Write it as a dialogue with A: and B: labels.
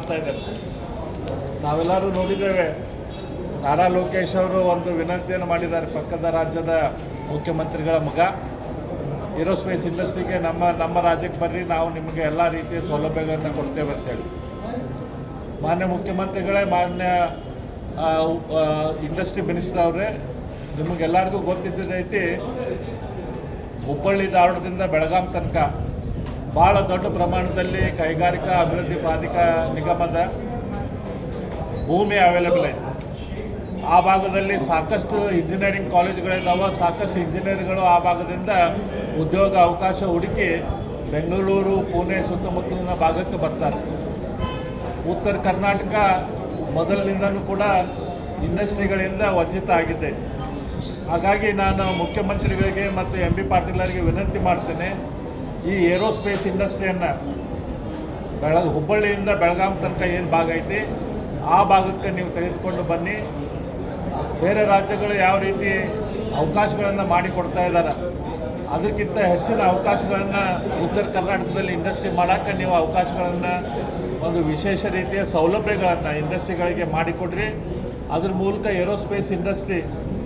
A: ಮಾಡ್ತಾ ಇದ್ದಾರೆ. ನಾವೆಲ್ಲರೂ ನೋಡಿದ್ದೇವೆ, ನಾರಾ ಲೋಕೇಶ್ ಅವರು ಒಂದು ವಿನಂತಿಯನ್ನು ಮಾಡಿದ್ದಾರೆ, ಪಕ್ಕದ ರಾಜ್ಯದ ಮುಖ್ಯಮಂತ್ರಿಗಳ ಮಗ ಏರೋಸ್ಪೇಸ್ ಇಂಡಸ್ಟ್ರಿಗೆ ನಮ್ಮ ರಾಜ್ಯಕ್ಕೆ ಬರ್ರಿ, ನಾವು ನಿಮಗೆ ಎಲ್ಲ ರೀತಿಯ ಸೌಲಭ್ಯಗಳನ್ನು ಕೊಡ್ತೇವೆ ಅಂತೇಳಿ. ಮಾನ್ಯ ಮುಖ್ಯಮಂತ್ರಿಗಳೇ, ಮಾನ್ಯ ಇಂಡಸ್ಟ್ರಿ ಮಿನಿಸ್ಟರ್ ಅವರೇ, ನಿಮಗೆಲ್ಲರಿಗೂ ಗೊತ್ತಿದ್ದೈತಿ, ಹುಬ್ಬಳ್ಳಿ ಧಾರವಾಡದಿಂದ ಬೆಳಗಾಂ ತನಕ ಭಾಳ ದೊಡ್ಡ ಪ್ರಮಾಣದಲ್ಲಿ ಕೈಗಾರಿಕಾ ಅಭಿವೃದ್ಧಿ ಪ್ರಾಧಿಕಾರ ನಿಗಮದ ಭೂಮಿ ಅವೈಲೇಬಲ್ ಐತೆ. ಆ ಭಾಗದಲ್ಲಿ ಸಾಕಷ್ಟು ಇಂಜಿನಿಯರಿಂಗ್ ಕಾಲೇಜುಗಳಿದ್ದಾವೆ, ಸಾಕಷ್ಟು ಇಂಜಿನಿಯರ್ಗಳು ಆ ಭಾಗದಿಂದ ಉದ್ಯೋಗ ಅವಕಾಶ ಹುಡುಕಿ ಬೆಂಗಳೂರು, ಪುಣೆ ಸುತ್ತಮುತ್ತಲಿನ ಭಾಗಕ್ಕೆ ಬರ್ತಾರೆ. ಉತ್ತರ ಕರ್ನಾಟಕ ಮೊದಲಿನಿಂದಲೂ ಕೂಡ ಇಂಡಸ್ಟ್ರಿಗಳಿಂದ ವಂಚಿತ ಆಗಿದೆ. ಹಾಗಾಗಿ ನಾನು ಮುಖ್ಯಮಂತ್ರಿಗಳಿಗೆ ಮತ್ತು ಎಂ ಬಿ ಪಾಟೀಲರಿಗೆ ವಿನಂತಿ ಮಾಡ್ತೇನೆ, ಈ ಏರೋಸ್ಪೇಸ್ ಇಂಡಸ್ಟ್ರಿಯನ್ನು ಹುಬ್ಬಳ್ಳಿಯಿಂದ ಬೆಳಗಾಂ ತನಕ ಏನು ಭಾಗ ಐತಿ ಆ ಭಾಗಕ್ಕೆ ನೀವು ತೆಗೆದುಕೊಂಡು ಬನ್ನಿ. ಬೇರೆ ರಾಜ್ಯಗಳು ಯಾವ ರೀತಿ ಅವಕಾಶಗಳನ್ನು ಮಾಡಿಕೊಡ್ತಾ ಇದ್ದಾರೆ, ಅದಕ್ಕಿಂತ ಹೆಚ್ಚಿನ ಅವಕಾಶಗಳನ್ನು ಉತ್ತರ ಕರ್ನಾಟಕದಲ್ಲಿ ಇಂಡಸ್ಟ್ರಿ ಮಾಡೋಕ್ಕೆ ನೀವು ಅವಕಾಶಗಳನ್ನು, ಒಂದು ವಿಶೇಷ ರೀತಿಯ ಸೌಲಭ್ಯಗಳನ್ನು ಇಂಡಸ್ಟ್ರಿಗಳಿಗೆ ಮಾಡಿಕೊಡ್ರಿ. ಅದ್ರ ಮೂಲಕ ಏರೋಸ್ಪೇಸ್ ಇಂಡಸ್ಟ್ರಿ